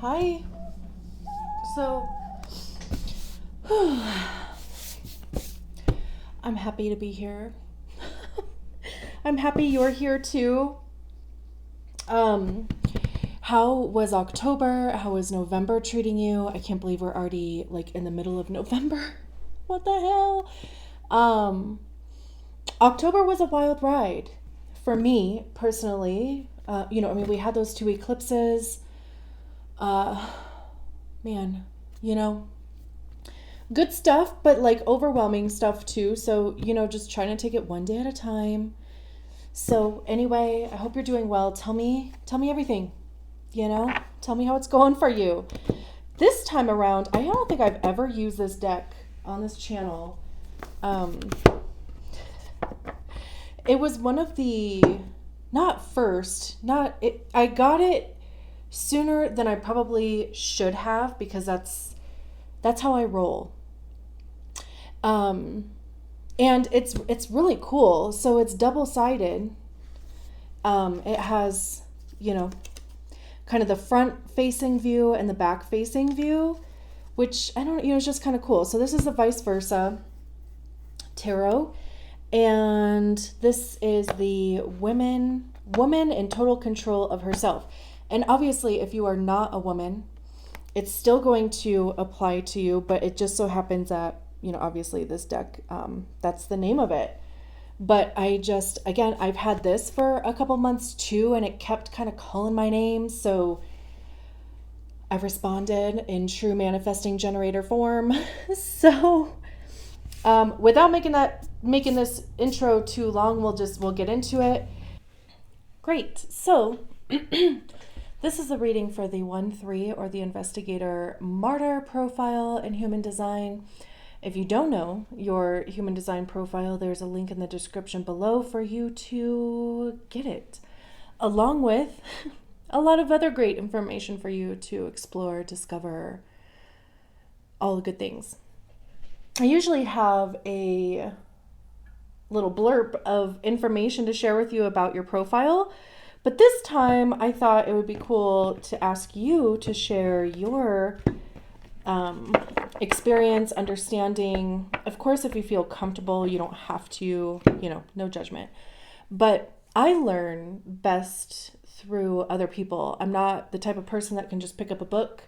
Hi. So, I'm happy to be here. I'm happy you're here too. Um, how was October? How was November treating you? I can't believe we're already like in the middle of November. What the hell? Um, October was a wild ride for me personally. We had those two eclipses. Uh, man, you know, good stuff, but like overwhelming stuff too. So, just trying to take it one day at a time. So, anyway, I hope you're doing well. Tell me everything. Tell me how it's going for you. This time around, I don't think I've ever used this deck on this channel. Um, it was one of the, not first, not it. I got it sooner than I probably should have because that's how I roll. Um, and it's really cool. So it's double sided. It has, you know, kind of the front facing view and the back facing view, which I don't, it's just kind of cool. So this is the Vice Versa Tarot, and this is the woman in total control of herself. And obviously, if you are not a woman, it's still going to apply to you, but it just so happens that, obviously this deck, that's the name of it. But again, I've had this for a couple months too, and it kept kind of calling my name. So I've responded in true manifesting generator form. So without making this intro too long, we'll get into it. Great. So this is a reading for the 1-3 or the investigator martyr profile in human design. If you don't know your human design profile, there's a link in the description below for you to get it, along with a lot of other great information for you to explore, discover, all the good things. I usually have a little blurb of information to share with you about your profile, but this time I thought it would be cool to ask you to share your experience, understanding. Of course, if you feel comfortable, you don't have to, no judgment. But I learn best through other people. I'm not the type of person that can just pick up a book,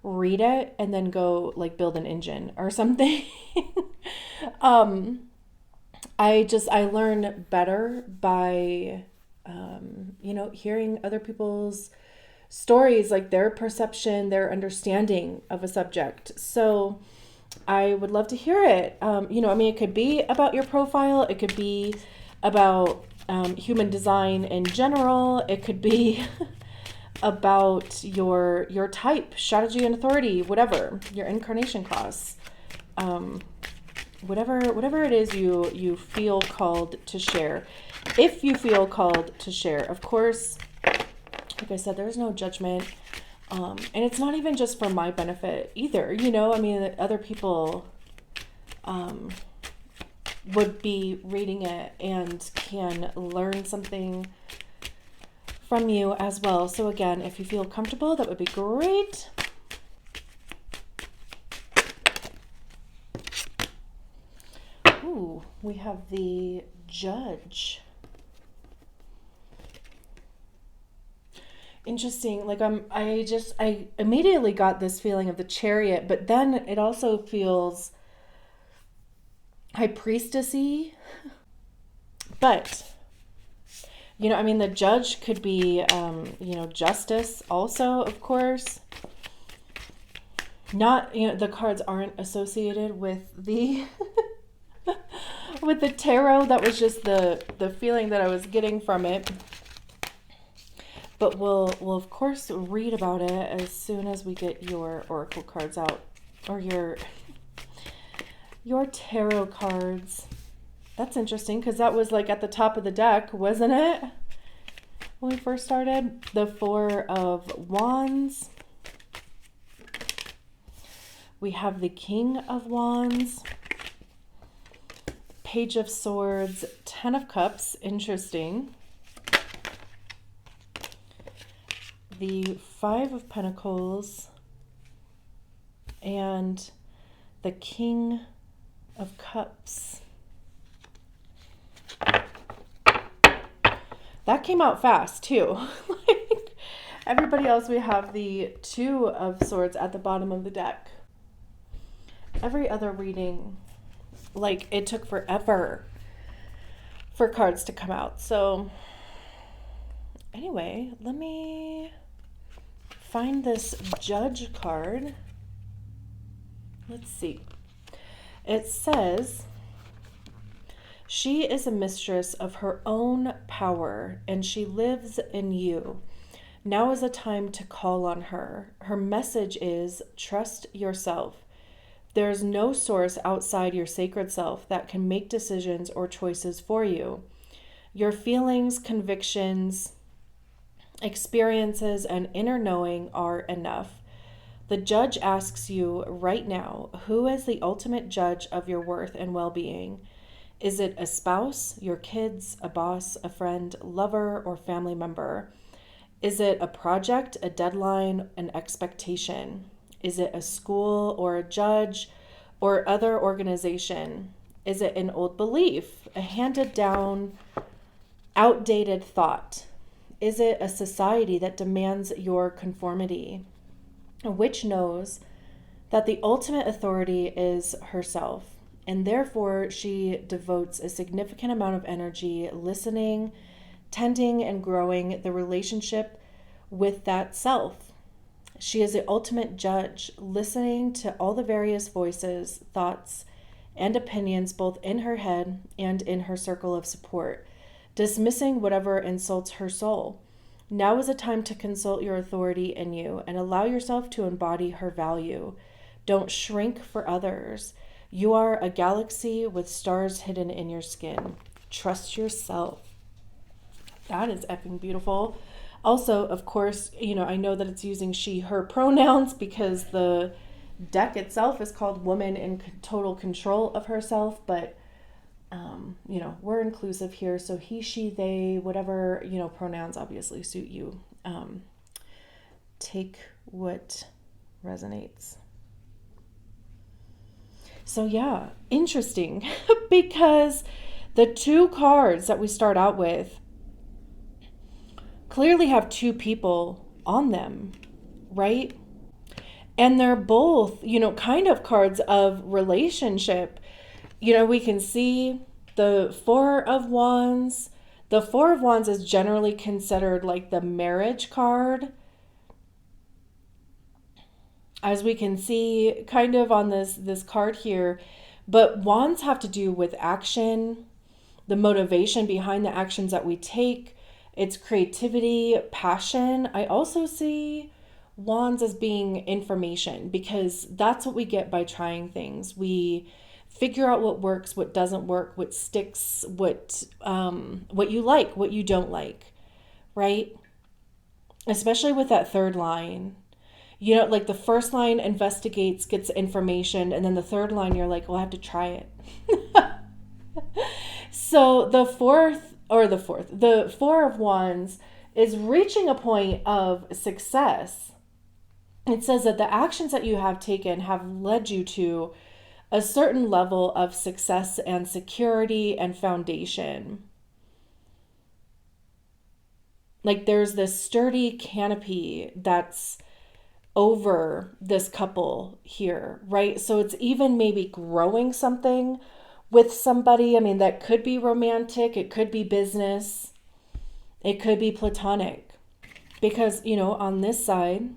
read it, and then go like build an engine or something. um, I learn better by, hearing other people's stories, like their perception, their understanding of a subject. So I would love to hear it. It could be about your profile. It could be about human design in general. It could be about your type, strategy and authority, whatever, your incarnation cross. Whatever it is you feel called to share. If you feel called to share, of course, like I said, there's no judgment. And it's not even just for my benefit either. Other people would be reading it and can learn something from you as well. So again, if you feel comfortable, that would be great. Ooh, we have the Judge. Interesting. Like I immediately got this feeling of the Chariot, but then it also feels high priestessy. But the Judge could be justice also, of course. Not, the cards aren't associated with the with the tarot. That was just the feeling that I was getting from it. But we'll of course read about it as soon as we get your oracle cards out, or your tarot cards. That's interesting because that was like at the top of the deck, wasn't it? When we first started, the Four of Wands. We have the King of Wands, Page of Swords, Ten of Cups, interesting. the Five of Pentacles and the King of Cups. That came out fast too. Like everybody else, we have the Two of Swords at the bottom of the deck. Every other reading, like it took forever for cards to come out. So anyway, let me find this Judge card. Let's see. It says, she is a mistress of her own power and she lives in you. Now is a time to call on her. Her message is trust yourself. There is no source outside your sacred self that can make decisions or choices for you. Your feelings, convictions, experiences, and inner knowing are enough. The Judge asks you right now, who is the ultimate judge of your worth and well-being? Is it a spouse, your kids, a boss, a friend, lover, or family member? Is it a project, a deadline, an expectation? Is it a school or a judge or other organization? Is it an old belief, a handed down, outdated thought? Is it a society that demands your conformity? Which knows that the ultimate authority is herself, and therefore she devotes a significant amount of energy listening, tending, and growing the relationship with that self. She is the ultimate judge, listening to all the various voices, thoughts, and opinions both in her head and in her circle of support, dismissing whatever insults her soul. Now is a time to consult your authority in you and allow yourself to embody her value. Don't shrink for others. You are a galaxy with stars hidden in your skin. Trust yourself. That is effing beautiful. Also, of course, I know that it's using she, her pronouns because the deck itself is called Woman in Total Control of Herself, but we're inclusive here. So he, she, they, whatever, pronouns obviously suit you. Take what resonates. So yeah, interesting because the two cards that we start out with clearly have two people on them, right? And they're both, kind of cards of relationship. We can see the Four of Wands. The Four of Wands is generally considered like the marriage card. As we can see kind of on this card here, but wands have to do with action, the motivation behind the actions that we take. It's creativity, passion. I also see wands as being information because that's what we get by trying things. We figure out what works, what doesn't work, what sticks, what you like, what you don't like, right? Especially with that third line. Like the first line investigates, gets information, and then the third line you're like, well, I have to try it. So the Four of Wands is reaching a point of success. It says that the actions that you have taken have led you to a certain level of success and security and foundation. Like there's this sturdy canopy that's over this couple here, right? So it's even maybe growing something with somebody. I mean, that could be romantic, it could be business, it could be platonic. Because, on this side,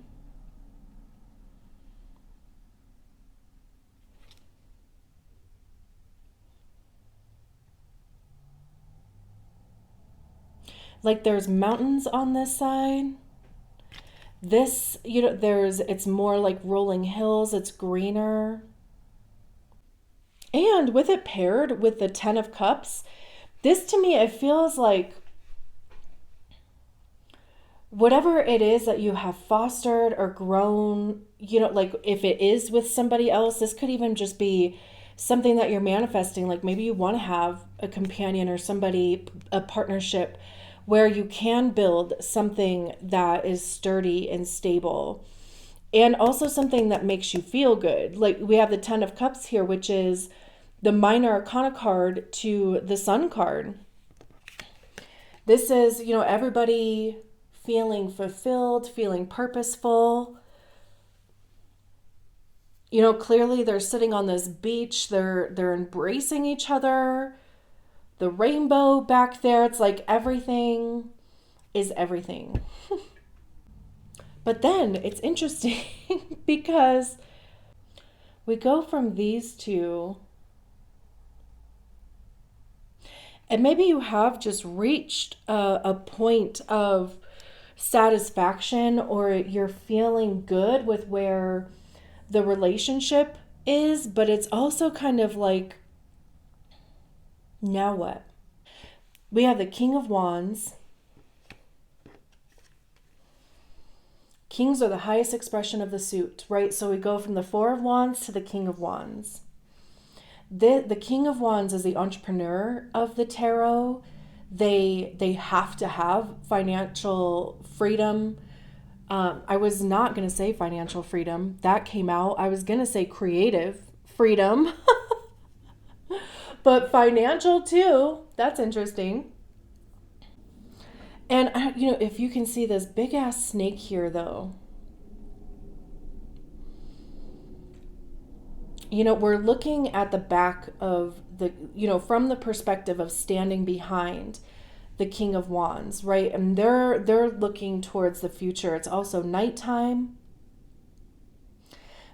like there's mountains on this side. This, it's more like rolling hills, it's greener. And with it paired with the Ten of Cups, this to me, it feels like whatever it is that you have fostered or grown, like if it is with somebody else, this could even just be something that you're manifesting. Like maybe you want to have a companion or somebody, a partnership where you can build something that is sturdy and stable, and also something that makes you feel good. Like we have the Ten of Cups here, which is the minor arcana card to the Sun card. This is, everybody feeling fulfilled, feeling purposeful. Clearly they're sitting on this beach. They're embracing each other. The rainbow back there. It's like everything is everything. But then it's interesting because we go from these two, and maybe you have just reached a point of satisfaction, or you're feeling good with where the relationship is, but it's also kind of like, now what? We have the King of Wands. Kings are the highest expression of the suit, right? So we go from the Four of Wands to the King of Wands. The King of Wands is the entrepreneur of the tarot. They have to have financial freedom. I was not going to say financial freedom. That came out. I was going to say creative freedom. But financial too. That's interesting. And, if you can see this big ass snake here, though. We're looking at the back of the, from the perspective of standing behind the King of Wands, right? And they're looking towards the future. It's also nighttime.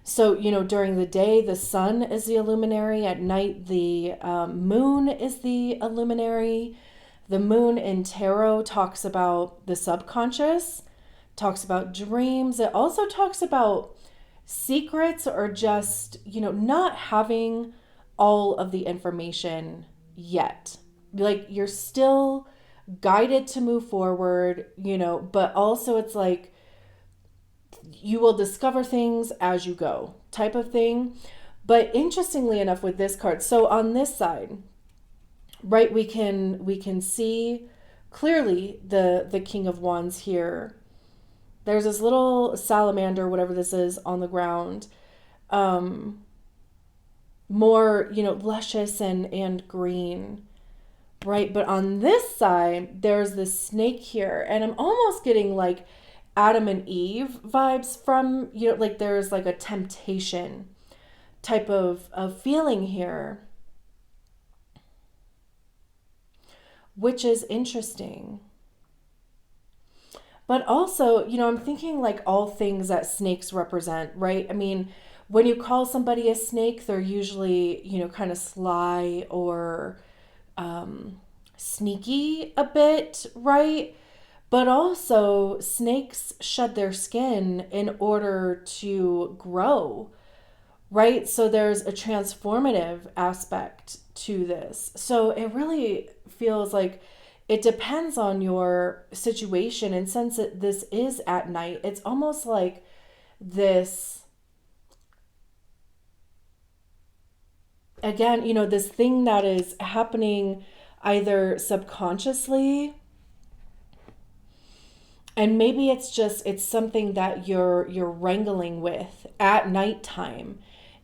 So, during the day, the sun is the illuminary. At night, the moon is the illuminary. The moon in tarot talks about the subconscious, talks about dreams. It also talks about secrets, or just, not having all of the information yet. Like you're still guided to move forward, but also it's like you will discover things as you go type of thing. But interestingly enough with this card, so on this side, right, we can see clearly the King of Wands here. There's this little salamander, whatever this is, on the ground. More, luscious and green, right? But on this side, there's this snake here. And I'm almost getting like Adam and Eve vibes from, like there's like a temptation type of feeling here, which is interesting. But also, I'm thinking like all things that snakes represent, right? I mean, when you call somebody a snake, they're usually, kind of sly or sneaky a bit, right? But also, snakes shed their skin in order to grow, right? So there's a transformative aspect to this. So it really feels like it depends on your situation. And since this is at night, it's almost like this, again, this thing that is happening either subconsciously, and maybe it's something that you're wrangling with at nighttime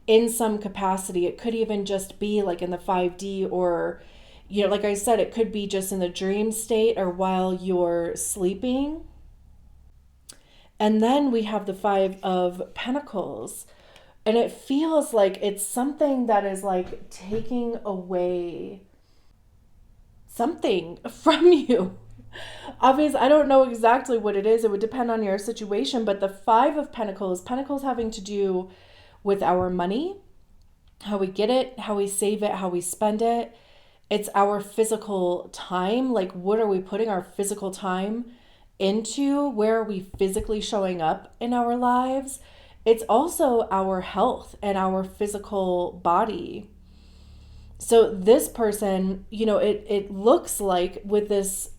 in some capacity. It could even just be like in the 5D, or like I said, it could be just in the dream state or while you're sleeping. And then we have the Five of Pentacles. And it feels like it's something that is like taking away something from you. Obviously, I don't know exactly what it is. It would depend on your situation. But the Five of Pentacles, Pentacles having to do with our money, how we get it, how we save it, how we spend it. It's our physical time. Like, what are we putting our physical time into? Where are we physically showing up in our lives? It's also our health and our physical body. So this person, it looks like with this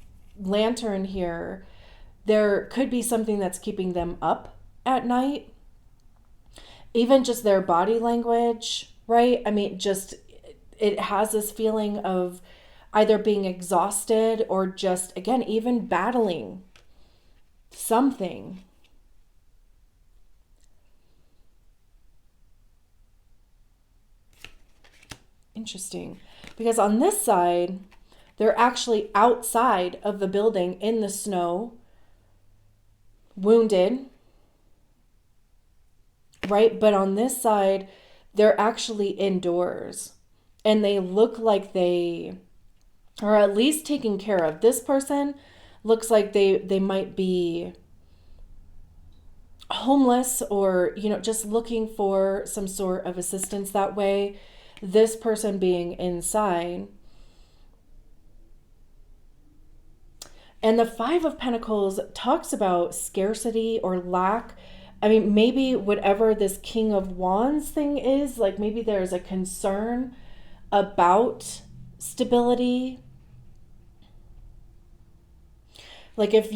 lantern here, there could be something that's keeping them up at night. Even just their body language, right? I mean, just it has this feeling of either being exhausted or just, again, even battling something. Interesting. Because on this side, they're actually outside of the building in the snow, wounded, right? But on this side, they're actually indoors and they look like they are at least taken care of. This person looks like they might be homeless or, just looking for some sort of assistance that way. This person being inside. And the Five of Pentacles talks about scarcity or lack. I mean, maybe whatever this King of Wands thing is, like maybe there's a concern about stability. Like if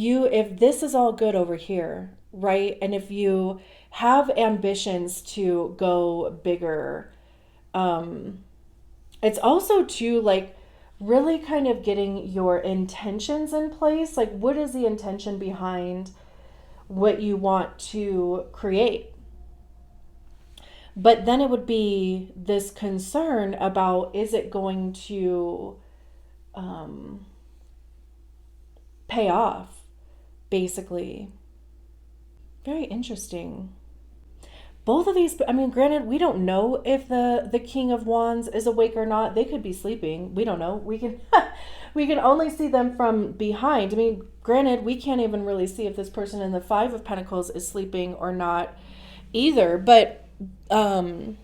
this is all good over here, right? And if you have ambitions to go bigger, it's also too, like, really kind of getting your intentions in place. Like, what is the intention behind what you want to create? But then it would be this concern about, is it going to pay off, basically. Very interesting. Both of these, I mean, granted, we don't know if the King of Wands is awake or not. They could be sleeping. We don't know. We can we can only see them from behind. I mean, granted, we can't even really see if this person in the Five of Pentacles is sleeping or not either. But again,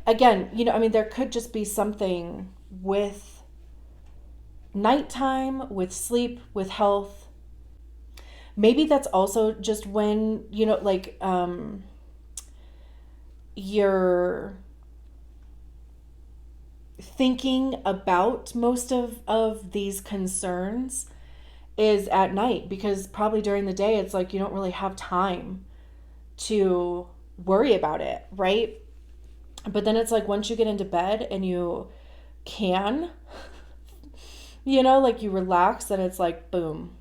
I mean, there could just be something with nighttime, with sleep, with health. Maybe that's also just when, like, you're thinking about most of these concerns is at night, because probably during the day, it's like you don't really have time to worry about it, right? But then it's like once you get into bed and you can, like you relax, then it's like, boom,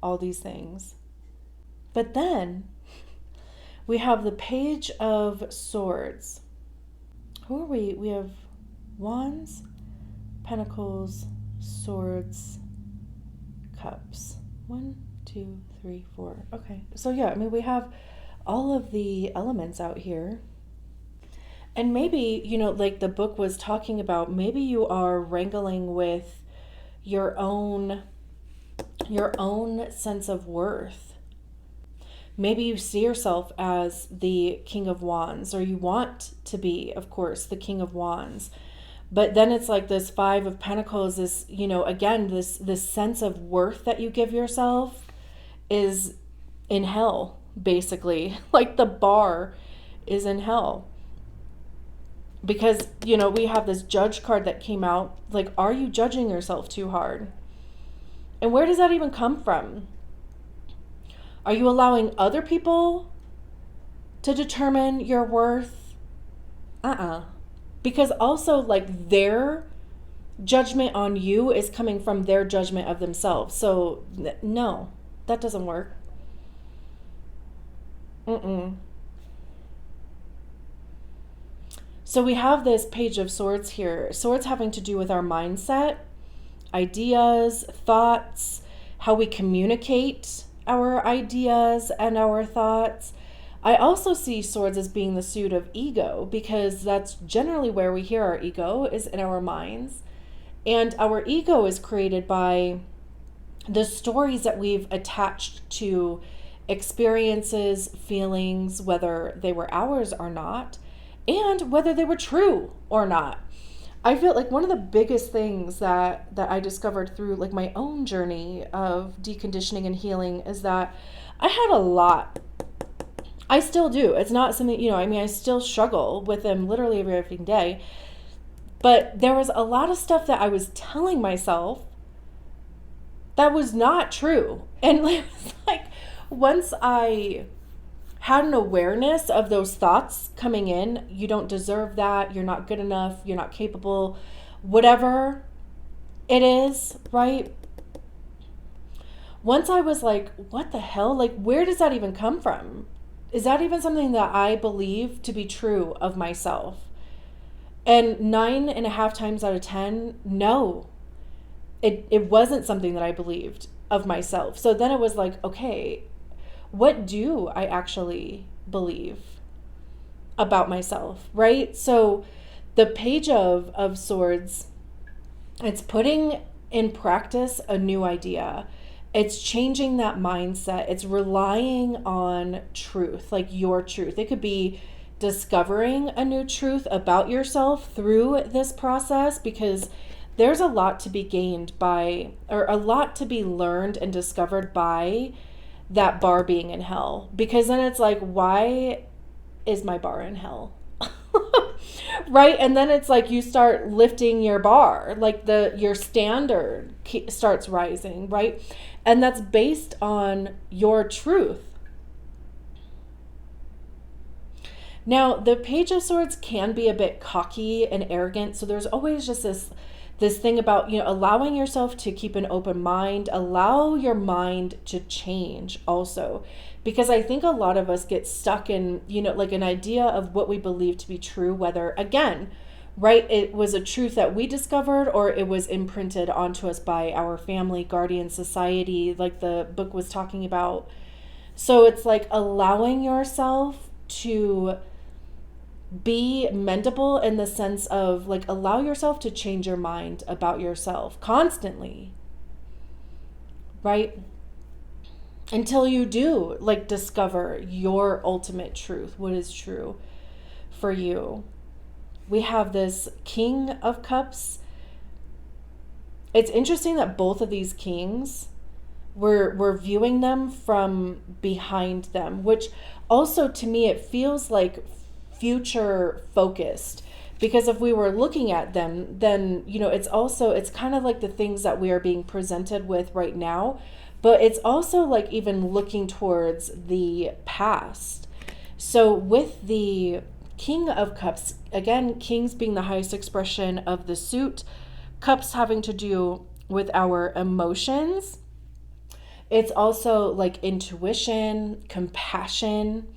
all these things. But then we have the Page of Swords. Who are we? We have Wands, Pentacles, Swords, Cups. 1, 2, 3, 4. Okay. So yeah, I mean, we have all of the elements out here. And maybe, like the book was talking about, maybe you are wrangling with your own sense of worth. Maybe you see yourself as the King of Wands, or you want to be, of course, the King of Wands. But then it's like this Five of Pentacles, this, again, this sense of worth that you give yourself is in hell, basically. Like the bar is in hell. Because, we have this Judge card that came out. Like, are you judging yourself too hard? And where does that even come from? Are you allowing other people to determine your worth? Because also, like, their judgment on you is coming from their judgment of themselves. So, no, that doesn't work. So we have this Page of Swords here. Swords having to do with our mindset, ideas, thoughts, how we communicate our ideas and our thoughts. I also see swords as being the suit of ego, because that's generally where we hear our ego, is in our minds. And our ego is created by the stories that we've attached to experiences, feelings, whether they were ours or not, and whether they were true or not. I feel like one of the biggest things that I discovered through, like, my own journey of deconditioning and healing is that I had a lot. I still do. It's not something, I still struggle with them literally every day. But there was a lot of stuff that I was telling myself that was not true. And it was like, once I had an awareness of those thoughts coming in, you don't deserve that, you're not good enough, you're not capable, whatever it is, right? Once I was like, what the hell? Like, where does that even come from? Is that even something that I believe to be true of myself? And 9.5 times out of 10, no, it wasn't something that I believed of myself. So then it was like, okay, what do I actually believe about myself, right? So the Page of Swords, it's putting in practice a new idea. It's changing that mindset. It's relying on truth, like your truth. It could be discovering a new truth about yourself through this process, because there's a lot to be gained by, or a lot to be learned and discovered by that bar being in hell. Because then it's like, why is my bar in hell? Right? And then it's like you start lifting your bar, like your standard starts rising, right? And that's based on your truth. Now, the Page of Swords can be a bit cocky and arrogant, so there's always just this thing about, allowing yourself to keep an open mind, allow your mind to change also. Because I think a lot of us get stuck in, like an idea of what we believe to be true, whether, again, right, it was a truth that we discovered or it was imprinted onto us by our family, guardian, society, like the book was talking about. So it's like allowing yourself to be mendable in the sense of like allow yourself to change your mind about yourself constantly, right? Until you do like discover your ultimate truth, what is true for you. We have this King of Cups. It's interesting that both of these kings, we're viewing them from behind them, which also to me it feels like future focused, because if we were looking at them, then it's kind of like the things that we are being presented with right now, but it's also like even looking towards the past. So with the King of Cups, again, kings being the highest expression of the suit, cups having to do with our emotions. It's also like intuition, compassion.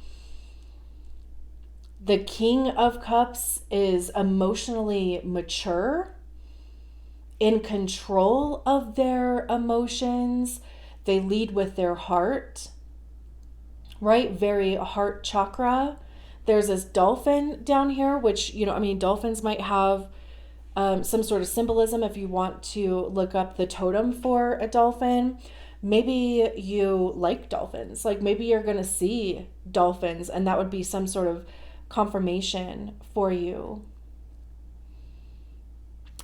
The King of Cups is emotionally mature, in control of their emotions. They lead with their heart, right? Very heart chakra. There's this dolphin down here, which, dolphins might have some sort of symbolism if you want to look up the totem for a dolphin. Maybe you like dolphins. Like maybe you're going to see dolphins and that would be some sort of confirmation for you.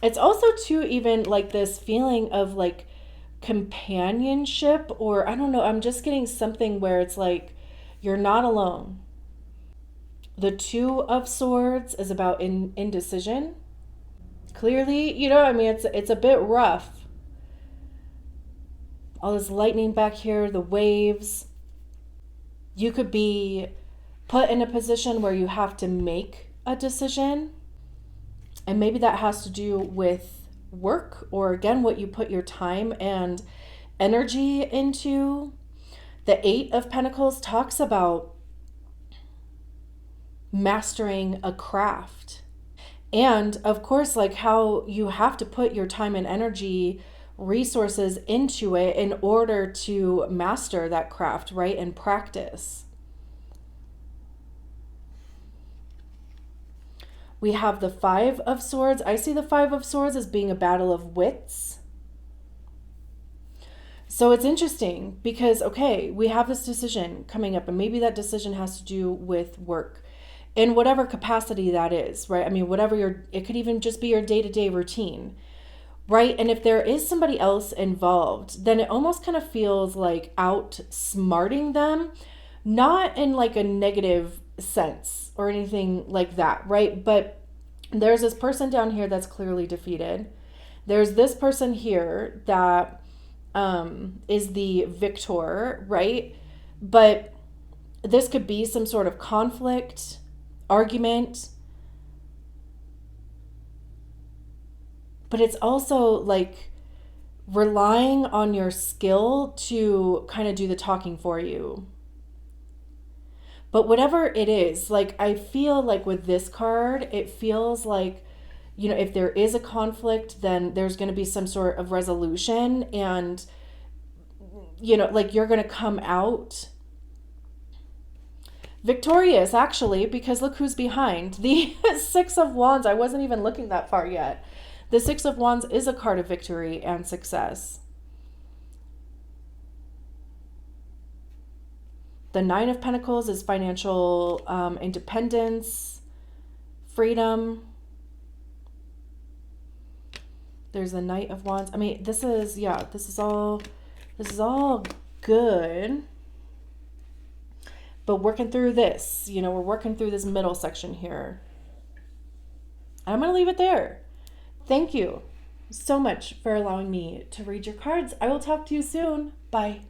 It's also too even like this feeling of like companionship, or I don't know, I'm just getting something where it's like you're not alone. The Two of Swords is about indecision. Clearly, it's a bit rough. All this lightning back here, the waves. You could be put in a position where you have to make a decision. And maybe that has to do with work, or again, what you put your time and energy into. The Eight of Pentacles talks about mastering a craft. And of course, like how you have to put your time and energy, resources into it in order to master that craft, right? And practice. We have the Five of Swords. I see the Five of Swords as being a battle of wits. So it's interesting because, okay, we have this decision coming up, and maybe that decision has to do with work in whatever capacity that is, right? It could even just be your day-to-day routine, right? And if there is somebody else involved, then it almost kind of feels like outsmarting them, not in like a negative sense or anything like that, right? But there's this person down here that's clearly defeated. There's this person here that is the victor, right? But this could be some sort of conflict, argument. but it's also like relying on your skill to kind of do the talking for you. But whatever it is, like I feel like with this card, it feels like, if there is a conflict, then there's going to be some sort of resolution, and like you're going to come out victorious, actually, because look who's behind. The Six of Wands, I wasn't even looking that far yet. The Six of Wands is a card of victory and success. The Nine of Pentacles is financial independence, freedom. There's the Knight of Wands. I mean, this is all good. But working through this, we're working through this middle section here. I'm going to leave it there. Thank you so much for allowing me to read your cards. I will talk to you soon. Bye.